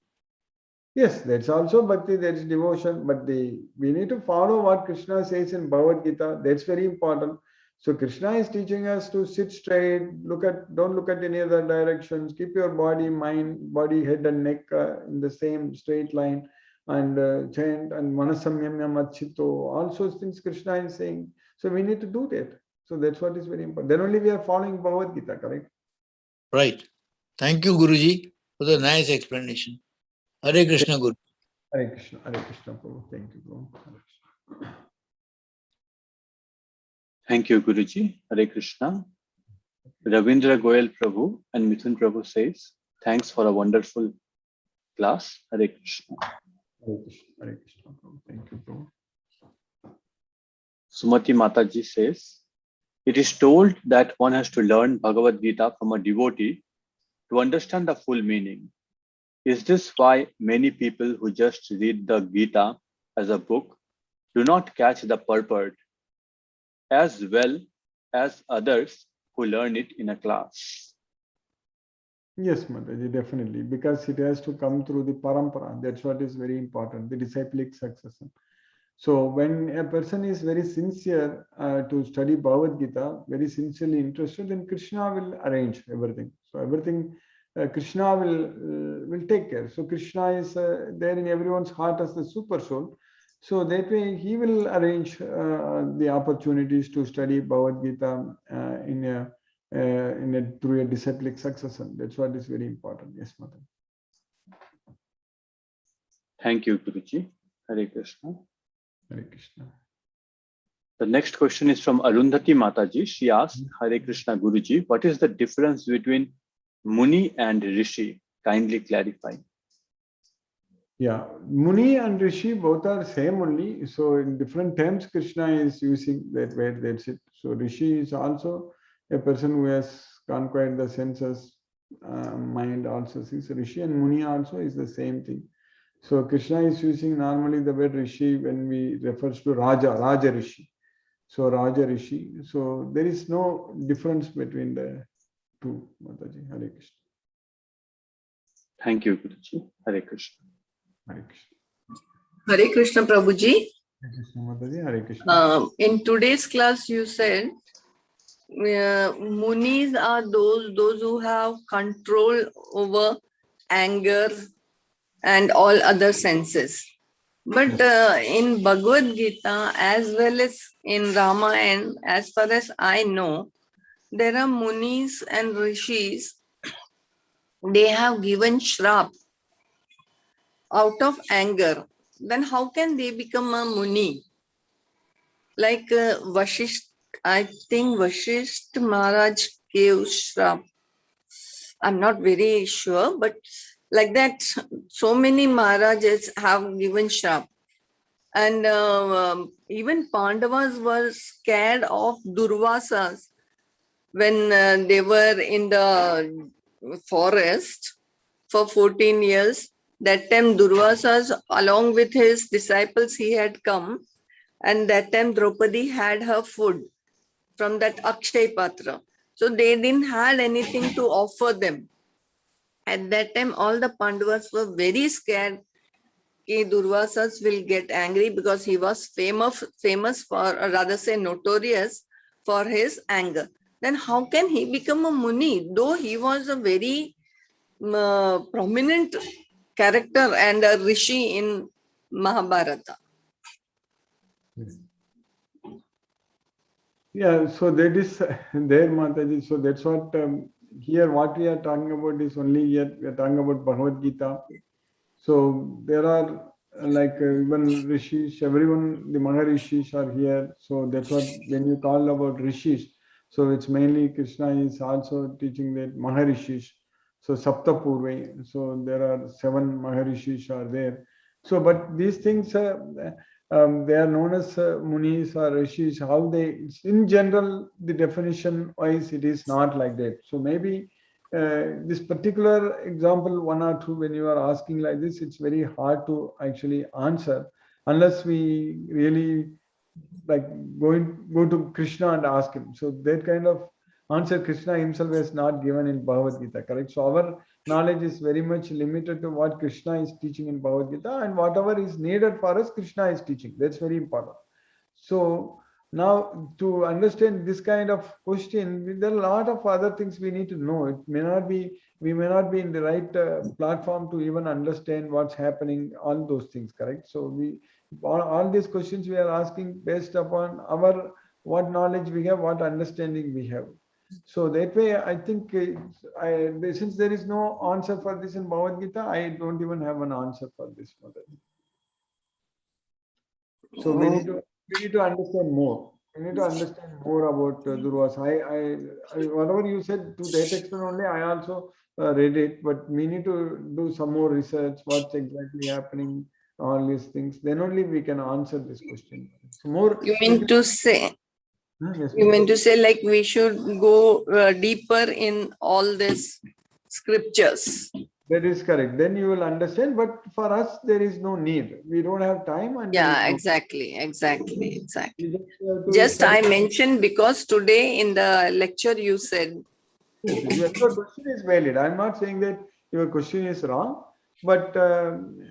Yes, that's also bhakti, that's devotion, but we need to follow what Krishna says in Bhagavad Gita. That's very important. So Krishna is teaching us to sit straight, don't look at any other directions, keep your body, mind, body, head and neck in the same straight line, and chant and manasamyamya machito. All those things Krishna is saying. So we need to do that. So that's what is very important. Then only we are following Bhagavad Gita, correct?
Right. Thank you, Guruji, for the nice explanation. Hare Krishna, Guru.
Hare Krishna, Prabhu. Thank you, Prabhu. Hare Krishna.
Thank you, Guruji. Hare Krishna. Ravindra Goyal Prabhu and Mithun Prabhu says, thanks for a wonderful class. Hare Krishna.
Hare Krishna, Prabhu. Thank you, Prabhu.
Sumati Mataji says, it is told that one has to learn Bhagavad Gita from a devotee to understand the full meaning. Is this why many people who just read the Gita as a book do not catch the purport as well as others who learn it in a class?
Yes, Mataji, definitely, because it has to come through the parampara. That's what is very important, the disciplic succession. So when a person is very sincere to study Bhagavad Gita, very sincerely interested, then Krishna will arrange everything. So everything Krishna will take care. So Krishna is there in everyone's heart as the super soul. So that way he will arrange the opportunities to study Bhagavad Gita through a disciplic succession. That's what is very important. Yes, Mata.
Thank you, Guruji. Hare Krishna.
Hare Krishna.
The next question is from Arundhati Mataji. She asked, Hare Krishna Guruji, what is the difference between Muni and Rishi? Kindly clarify.
Yeah, Muni and Rishi both are same only. So in different terms, Krishna is using that word. That's it. So Rishi is also a person who has conquered the senses, mind also is Rishi, and Muni also is the same thing. So Krishna is using normally the word Rishi when we refers to Raja Rishi. So Raja Rishi. So there is no difference between the two. Mataji, Hare Krishna.
Thank you, Guruji. Hare Krishna.
Hare Krishna.
Hare Krishna, Prabhuji.
Hare Krishna, Mataji. Hare Krishna.
In today's class, you said Munis are those who have control over anger and all other senses. But in Bhagavad Gita, as well as in Ramayana, as far as I know, there are Munis and Rishis. They have given shrap out of anger. Then how can they become a Muni? Like Vashisht, I think Vashisht Maharaj gave shrap. I'm not very sure, but like that, so many Maharajas have given shrap. And even Pandavas were scared of Durvasas when they were in the forest for 14 years. That time Durvasas, along with his disciples, he had come. And that time Draupadi had her food from that Akshay Patra. So they didn't have anything to offer them. At that time, all the Pandavas were very scared that Durvasas will get angry because he was famous for, or rather say notorious for his anger. Then how can he become a Muni? Though he was a very prominent character and a rishi in Mahabharata.
Yeah, so that is there, Mataji. So that's what here what we are talking about is only here we are talking about Bhagavad Gita. So there are like even rishis, everyone, the Maharishis are here. So that's what when you call about rishis, so it's mainly Krishna is also teaching that Maharishis. So Sapta Purve. So there are 7 Maharishis are there. So but these things they are known as munis or rishis. How they, in general, the definition wise, it is not like that. So maybe this particular example, 1 or 2, when you are asking like this, it's very hard to actually answer unless we really like go to Krishna and ask him. So that kind of answer Krishna himself has not given in Bhagavad Gita, correct? So our knowledge is very much limited to what Krishna is teaching in Bhagavad Gita, and whatever is needed for us, Krishna is teaching. That's very important. So now to understand this kind of question, there are a lot of other things we need to know. It may not be, we may not be in the right platform to even understand what's happening, all those things, correct? So we, all these questions we are asking based upon our, what knowledge we have, what understanding we have. So that way, I think since there is no answer for this in Bhagavad Gita, I don't even have an answer for this. So we need to understand more. We need to understand more about Durvasa. I whatever you said, to that extent only, I also read it, but we need to do some more research, what's exactly happening, all these things. Then only we can answer this question. So more.
You mean to say?
Yes,
you mean to say like we should go deeper in all these scriptures?
That is correct. Then you will understand. But for us, there is no need. We don't have time, and
Yeah,
no,
exactly.
we
Just I
study.
mentioned because today in the lecture you said.
Yes, your question is valid. I'm not saying that your question is wrong, but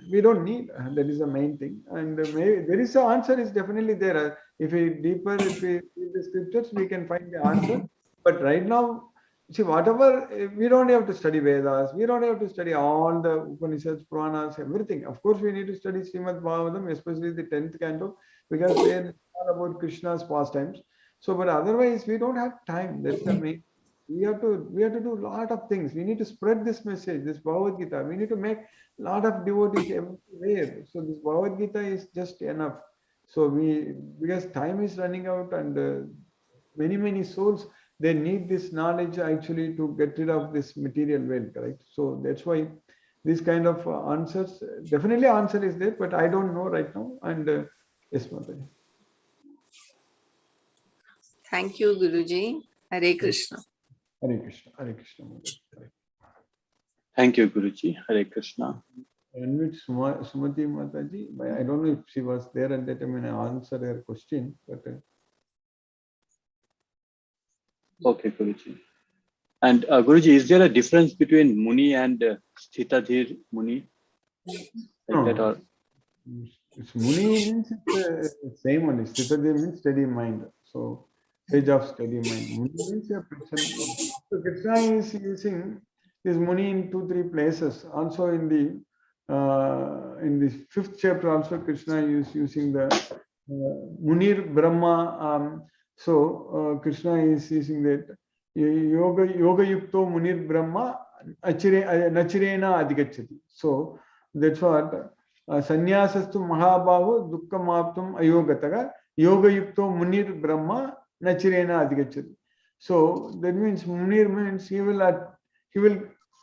we don't need. That is the main thing. And maybe there is an answer is definitely there. If we deeper, if we read the scriptures, we can find the answer. But right now, see, whatever, we don't have to study Vedas. We don't have to study all the Upanishads, Puranas, everything. Of course, we need to study Srimad Bhagavatam, especially the 10th canto, because they are all about Krishna's pastimes. So, but otherwise, we don't have time. That's the main. We have to do a lot of things. We need to spread this message, this Bhagavad Gita. We need to make a lot of devotees everywhere. So this Bhagavad Gita is just enough. So because time is running out, and many souls, they need this knowledge actually to get rid of this material wealth, correct? So that's why this kind of answers, definitely answer is there, but I don't know right now. And yes, Mataji.
Thank you, Guruji. Hare Krishna.
Hare Krishna, Hare Krishna. Mataji.
Thank you, Guruji. Hare Krishna.
And with Sumati Mataji, I don't know if she was there at that time when I answered her question, but
Okay, Guruji. And Guruji, is there a difference between Muni and Sthitadhir Muni? Like that, or?
It's Muni means it's the same only. Sthitadhir means steady mind. So sage of steady mind. Muni means a person. So Krishna is using this Muni in 2-3 places. Also in the 5th chapter, also Krishna is using the Munir Brahma. Krishna is using that yoga yukto Munir Brahma nachirena adhigachati. So that's what sanyasastu mahabhavu dukkhamaptum ayogataga yoga yukto Munir Brahma nachirena adhigachati. So that means Munir means he will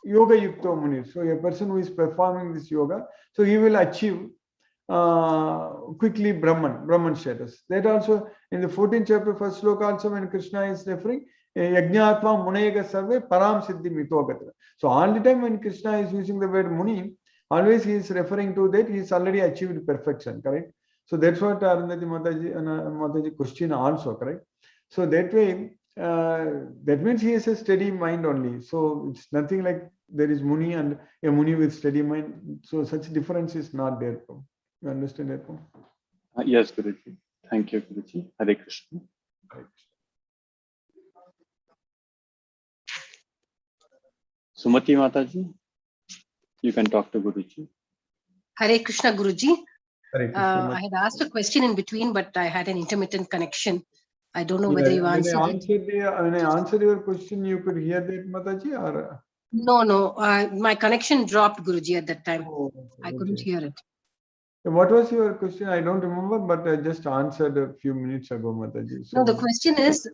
yoga yukto Munir. So a person who is performing this yoga, so he will achieve quickly Brahman status. That also in the 14th chapter, 1st sloka, also when Krishna is referring, Yajñātva Munayega Sarve Param Siddhi Mitogatra. So all the time when Krishna is using the word Muni, always he is referring to that he is already achieved perfection, correct? So that's what Arundhati Mataji question also, correct? So that way, that means he has a steady mind only. So it's nothing like there is Muni and a Muni with steady mind. So such difference is not there. You understand that?
Yes, Guruji. Thank you, Guruji. Hare Krishna.
Right.
Sumati Mataji, you can talk to Guruji.
Hare Krishna, Guruji.
Hare Krishna.
I had asked a question in between, but I had an intermittent connection. I don't know
Yeah,
whether you
when
answered it.
when I answered your question, you could hear that, Mataji, or?
No. My connection dropped, Guruji, at that time.
Oh,
I couldn't hear it.
What was your question? I don't remember, but I just answered a few minutes ago, Mataji. So,
No, the question is,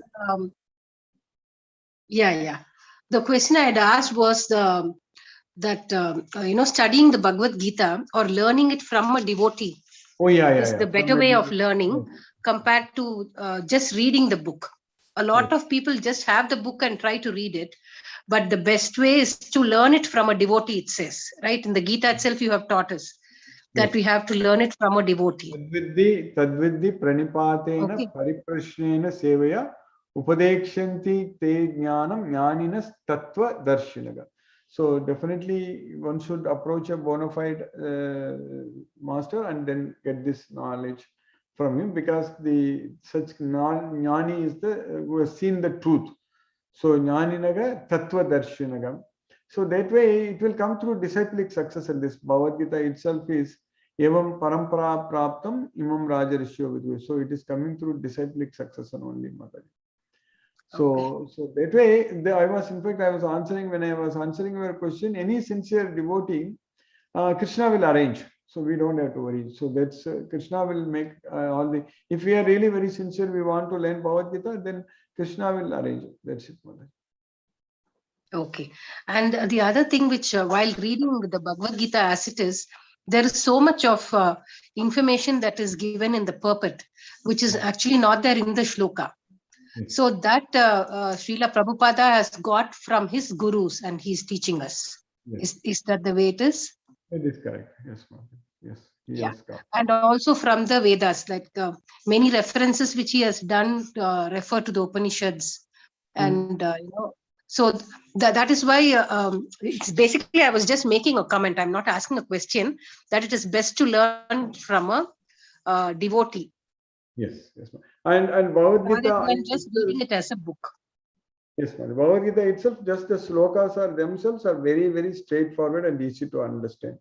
the question I had asked was studying the Bhagavad Gita or learning it from a devotee is the better way of learning compared to just reading the book. A lot of people just have the book and try to read it, but the best way is to learn it from a devotee, it says, right? In the Gita itself, you have taught us that we have to learn it from a devotee.
Tadvidhi pranipatena pariprashnena sevaya upadekshanti te jnanam jnaninas tattva darshinaga. So definitely one should approach a bona fide master and then get this knowledge from him, because such jnani is who has seen the truth. So jnaninaga tattva darshinaga. So that way it will come through disciplic success. And this Bhagavad Gita itself is Evam parampara praptam imam rajarishyo vidhu. So it is coming through disciplic succession only, Mataji. So that way, I was answering, when I was answering your question, any sincere devotee, Krishna will arrange. So we don't have to worry. So that's Krishna will make all the. If we are really very sincere, we want to learn Bhagavad Gita, then Krishna will arrange it. That's it, Mataji.
Okay. And the other thing which, while reading the Bhagavad Gita as it is, there is so much of information that is given in the purport, which is actually not there in the shloka. So that Srila Prabhupada has got from his gurus and he's teaching us. Is that the way it is?
It is correct. Yes, yes.
Yes, and also from the Vedas, like many references which he has done refer to the Upanishads. And, so that is why it's basically, I was just making a comment. I'm not asking a question, that it is best to learn from a devotee.
Yes. And Bhagavad Gita,
rather than just reading it as a book.
Yes, Bhagavad Gita itself, just the slokas are themselves are very, very straightforward and easy to understand.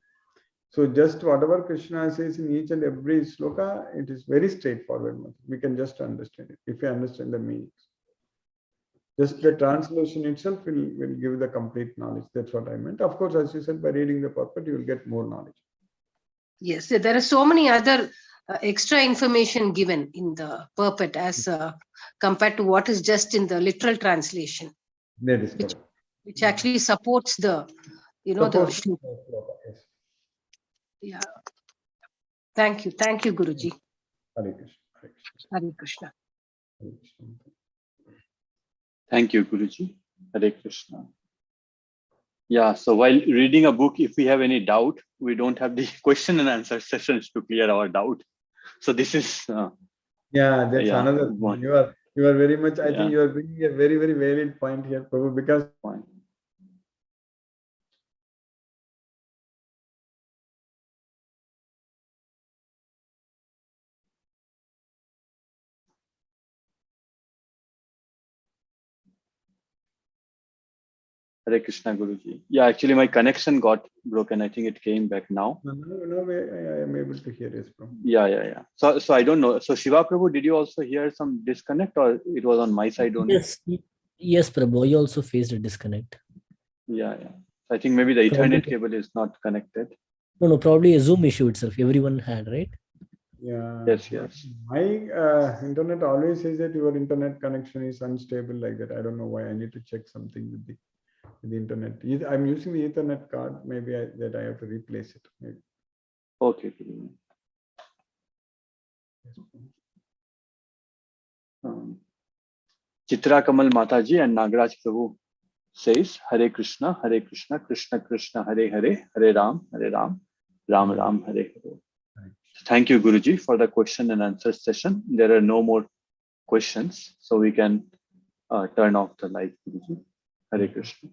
So just whatever Krishna says in each and every sloka, it is very straightforward. We can just understand it if you understand the meanings. Just the translation itself will give the complete knowledge. That's what I meant. Of course, as you said, by reading the purport, you will get more knowledge.
Yes, there are so many other extra information given in the purport as compared to what is just in the literal translation.
That is correct.
Which actually supports the, the shloka.
Yes.
Yeah. Thank you, Guruji.
Hare Krishna.
Hare Krishna.
Hare Krishna.
Thank you, Guruji. Hare Krishna. Yeah, so while reading a book, if we have any doubt, we don't have the question and answer sessions to clear our doubt. So this is
that's another one. You are very much. I think you are bringing a very, very valid point here, Prabhu, because
Hare Krishna, Guruji. Yeah, actually my connection got broken. I think it came back now.
No, I am able to hear this, Prabhu.
Yeah. So I don't know. So Shiva Prabhu, did you also hear some disconnect, or it was on my side only?
Yes, Prabhu. You also faced a disconnect.
Yeah. I think maybe the Ethernet cable is not connected.
No, probably a Zoom issue itself. Everyone had, right?
Yeah.
Yes.
My internet always says that your internet connection is unstable like that. I don't know why. I need to check something with the internet. I'm using the Ethernet card. Maybe I have to replace it. Maybe.
Okay. Chitra Kamal Mataji and Nagaraj Prabhu says, Hare Krishna, Krishna Krishna, Hare Hare, Hare Ram, Ram Ram, Hare Hare. Thank you, Guruji, for the question and answer session. There are no more questions, so we can turn off the light, Guruji. Hare Krishna.